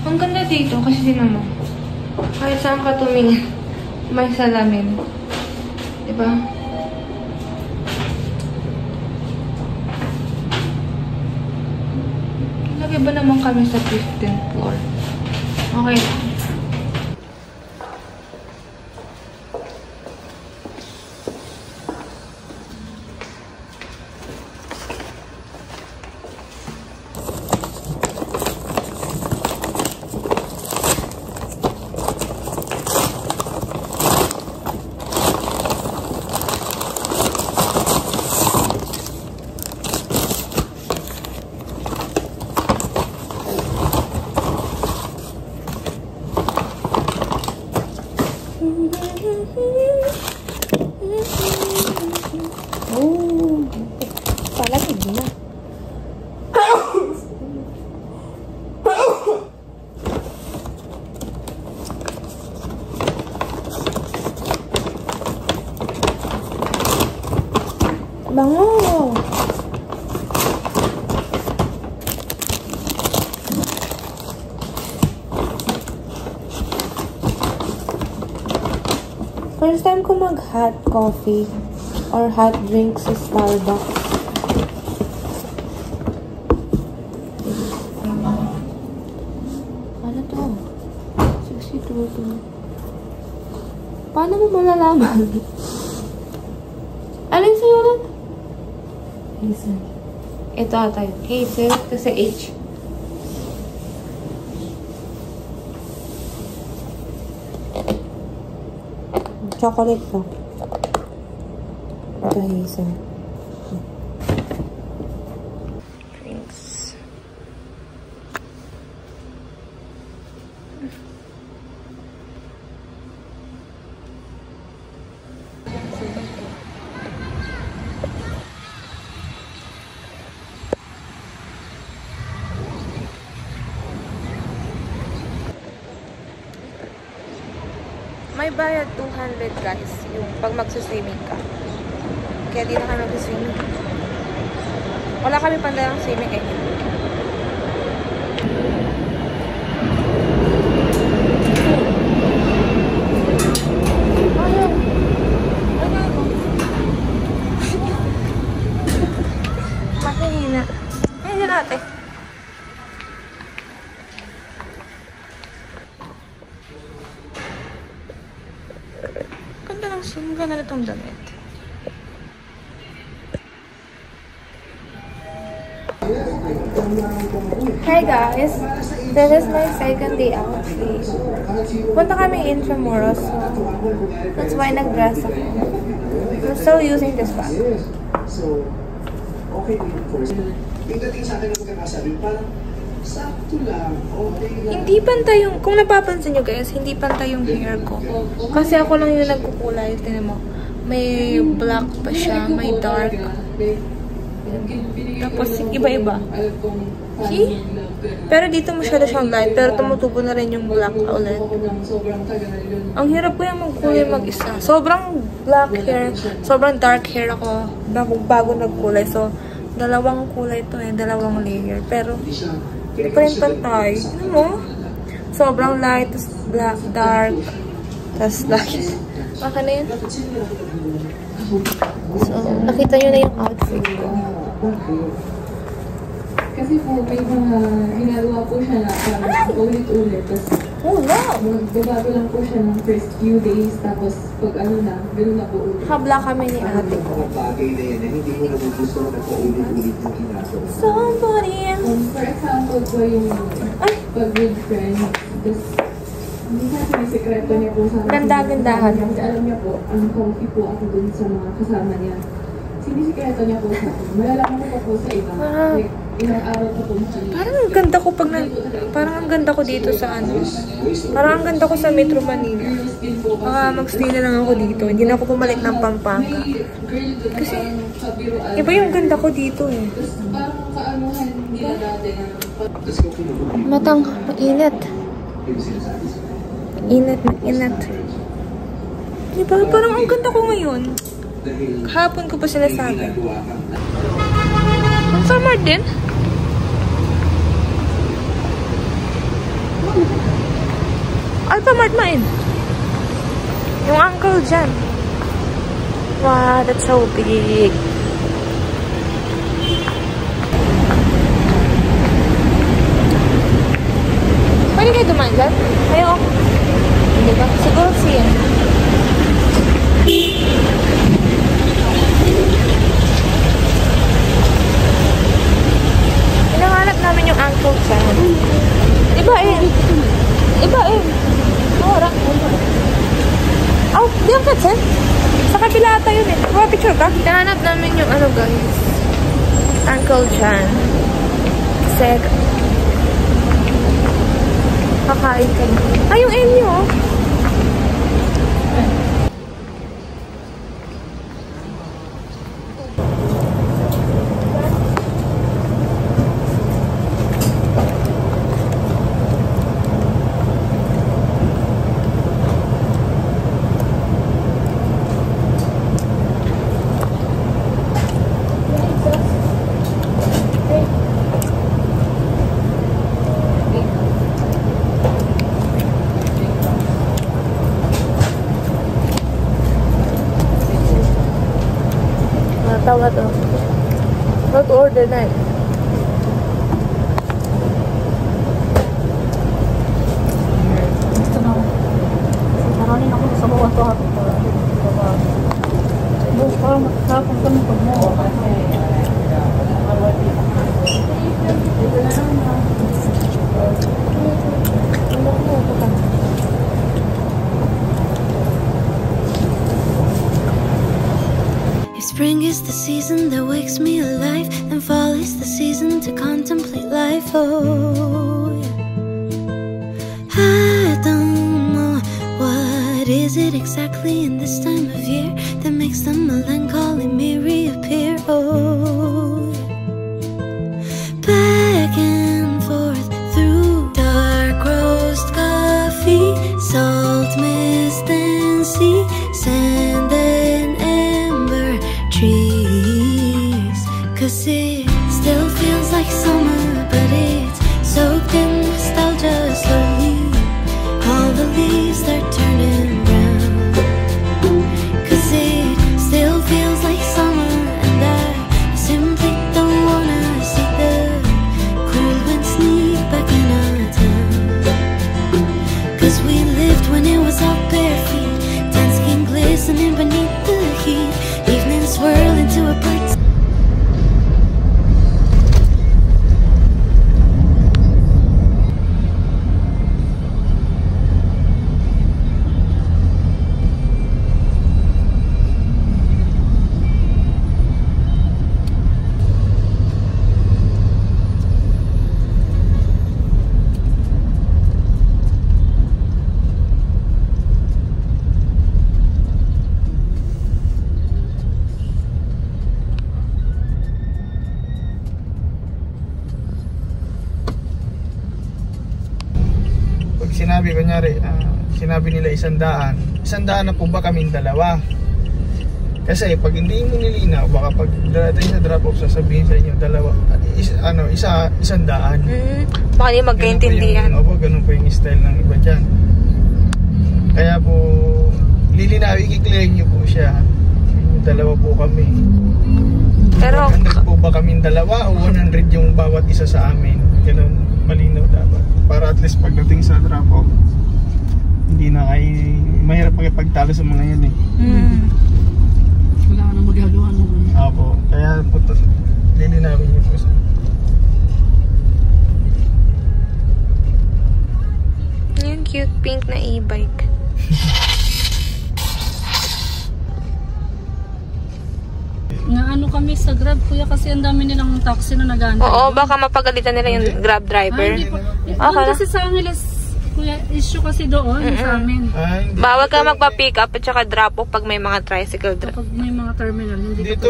Ang ganda dito kasi tinan mo. Kahit saan ka tumingin, may salamin. Diba? Lagi ba naman kami sa 15th floor? Okay lang. Oh, palamig na. Bango! First time ko mag-hot coffee or hot drink sa Starbucks. Ano to? 62. Paano mo malalaman? Ano yung sa'yo ulit? Hazel. Ito ata yun. Hazel kasi H. Chocolate to. Ito hazel. Drinks. May bayad 200 guys, yung pag magsuswimming ka. Kaya di na kami mag-swimming. Wala kami pandalang swimming eh. Ayaw. Ayaw. Mahina. Ayun yun ate. Ganda lang siya. Ganda na itong damit. Hi guys! This is my second day out. Punta kami Intramuros, so that's why nag-dress ako. I'm still using this bag. Hindi pantay yung, kung napapansin nyo guys, hindi pantay yung hair ko. Kasi ako lang yung nagkukulay. Tinan mo, may black pa siya, may dark. Tapos iba-iba. See? Pero dito masyado siyang light, pero tumutubo na rin yung black ulit. Ang hirap ko yung magkulay mag-isa. Sobrang black hair, sobrang dark hair ako bago nagkulay. So, dalawang kulay to eh, dalawang layer. Pero, hindi pa rin pantay. Ano mo? Sobrang light, tapos black, dark, tapos light. Baka na yun. So, nakita nyo na yung outfit ko. Kasi po, may mga ginagawa po siya na parang ulit-ulit. Oh, wow! Magbabago lang po siya ng first few days, tapos pag ano na, gano'n na po ulit. Habla kami ni ate ko. Somebody else. For example po yung pag with friends, tapos minsan sinisikreto niya po sa akin. Ganda-gandahan. Kasi alam niya po, ang comfy po ako dun sa mga kasama niya. Sinisikreto niya po sa akin. Malalaman ko po sa iba. Like, ilang araw po po. Parang ang ganda ko parang ang ganda ko dito sa ano. Parang ang ganda ko sa Metro Manila. Baka mag-stay na lang ako dito. Hindi na ako pumalik ng Pampanga. Kasi iba yung ganda ko dito eh. Matang init. Init na init. Diba? Parang ang ganda ko ngayon. Kahapon ko pa sinasabi. Ang summer din. Alphamart main. Yung uncle dyan. Wow, that's so big. Pwede kayo dumaan dyan? Ayaw. Hindi ba? Siguro siya. Hinahanap namin yung uncle dyan. Iba eh. Iba eh. Ora. Oh, di ang katse? Sa kabila ata yun eh. Kuha picture ka? Hinahanap namin yung ano guys. Uncle Chan. Kasi kakain kayo. Ay, yung Enyo oh. Tawag to. How to order na eh. Naranin ako sa bawah to hapon ko. Parang matasapang kami pag mo. Spring is the season that wakes me alive, and fall is the season to contemplate life. Oh, yeah. I don't know what is it exactly in this time of year that makes the melancholy me reappear. Oh, yeah. Back and forth through dark roast coffee, salt mist and sea, sand and ember trees. 'Cause it still feels like summer, but it's soaked in nostalgia slowly. All the leaves are turning brown. 'Cause it still feels like summer, and I simply don't wanna see the cold wind sneak back in our town. 'Cause we lived when it was all bare feet, tan skin glistening beneath the heat, evening swirl into a bird's. Sinabi, kunyari, sinabi nila 100. 100 na po ba kaming dalawa? Kasi pag hindi mo nilinaw, baka pag darating sa drop-off, sasabihin sa inyo, dalawa, 100. Baka di magkaintindihan. Ganun po yung style ng iba dyan. Kaya po, lilinaw, i-clear nyo po siya. Dalawa po kami. Pero 100 po ba kaming dalawa o 100 yung bawat isa sa amin? Ganun, malinaw dapat. Para at least pagdating sa drop-off, hindi na ay mahirap makipagtalo sa mga yan eh. Wala ka nang magagawa naman. Opo, kaya punta namin yung puso. Yung cute pink na e-bike. Naano kami sa Grab, kuya, kasi ang dami nilang taxi na nag-aantay. Oo, baka mapagalitan nila yung Grab driver. Hindi po. Okay. Kasi sa Angeles, kuya, issue kasi doon sa amin. Bawal ka magpa-pick up at saka drop off pag may mga tricycle driver. Kapag may mga terminal, hindi dito,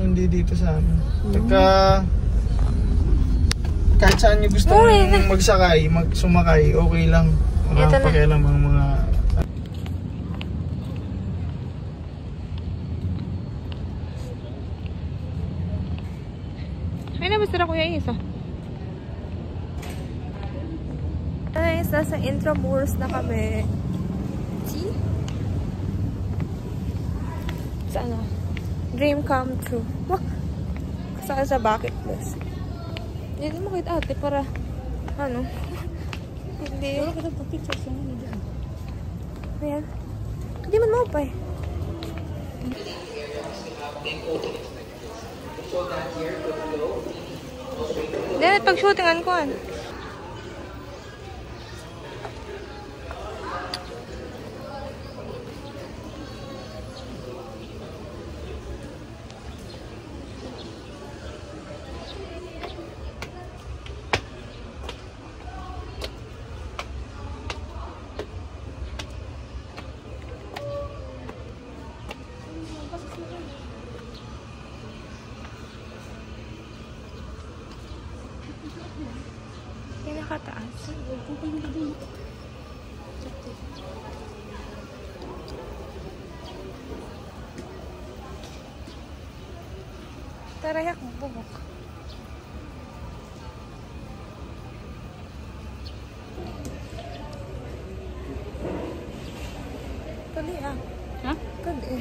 hindi dito sa amin. Pagka kahit saan nyo gusto magsakay, sumakay, okay lang. Wala kang pakialam ang mga... Ay, nabasara Kuya Isa. Guys, nasa Intramuros na kami. See? Sa ano? Dream come true. Wah! Kasama sa bucket list. Hindi mo kita ate para ano? Hindi. Wala ka nagpa-picture sa mga dyan. Ayan. Hindi man maupay. Then, pag-shootingan ko an. Pinakataas. Tarayak bubuk. Kali ah. Ha? Kali.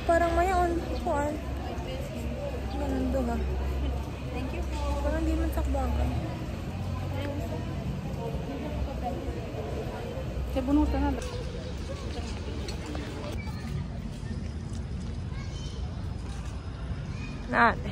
Parang mayaon. Kuan. Ganun doon ah. Thank you po. Parang di man sakbagan. Kaya bunutan na lang. Naate.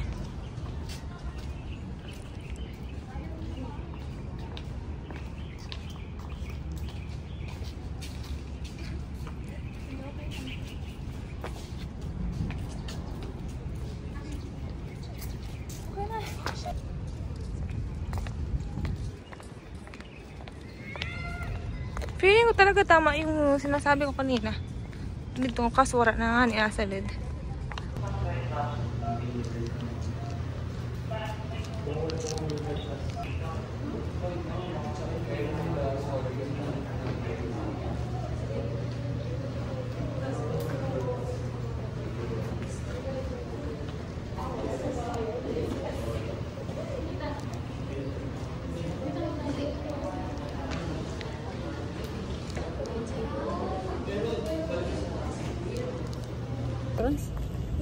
Feeling ko talaga tama yung sinasabi ko kanina. Dito kaswara na nga ni Asalid.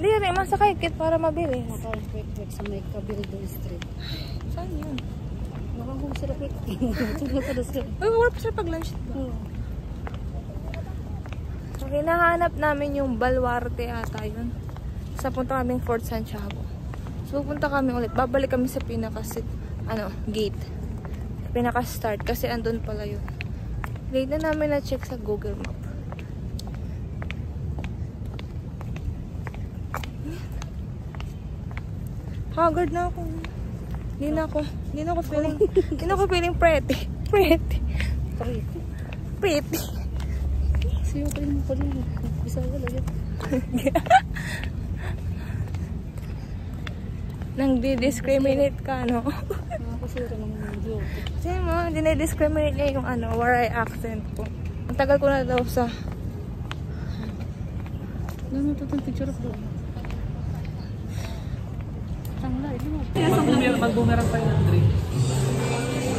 Hindi rin, masakay kit para mabilis. Naka-quick sa may Cabildo Street. Saan yun? Nakakong sila quick. Uy, wala pa sila pag-lunch. Okay, nahanap namin yung Baluarte ata yun. Sa punta kaming Fort Santiago. So, pupunta kami ulit. Babalik kami sa gate. Pinaka-start. Kasi andun pala yun. Late na namin na-check sa Google Map. Haggard na ako. Hindi na ako feeling pretty. Pretty. Siyo kayo mo pa rin. Bisa ka lang. Nang di-discriminate ka, no? Nakakasira ng video. Kasi mo, dinidiscriminate niya yung Waray accent ko. Ang tagal ko na daw sa... Ano ito itong picture of doon? Mag-boomerang tayo ng drink.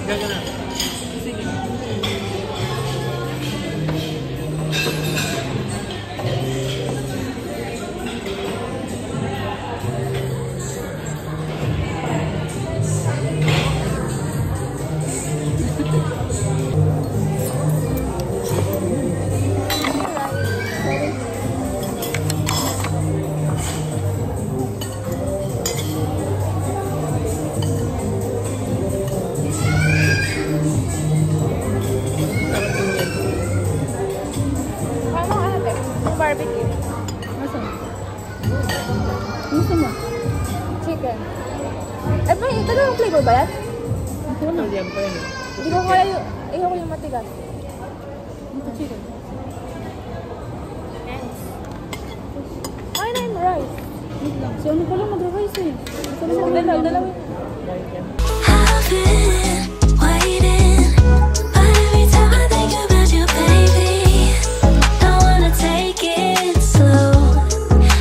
Gagana. Sige. Ay, may dalawang flavor ba yan? Wala. Hindi ko kaya yung... Ayaw ko yung matigas. Ay, na yung rice. Si ano pala mag-rice eh. Dalawin. I've been waiting, but every time I think about you, baby, don't wanna take it slow,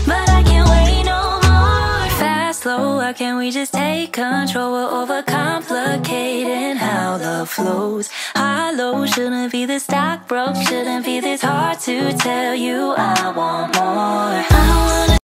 but I can't wait no more. Fast, slow, why can't we just take control? We're overcomplicating how love flows. High, low, shouldn't be this stock broke, shouldn't be this hard to tell you I want more. I wanna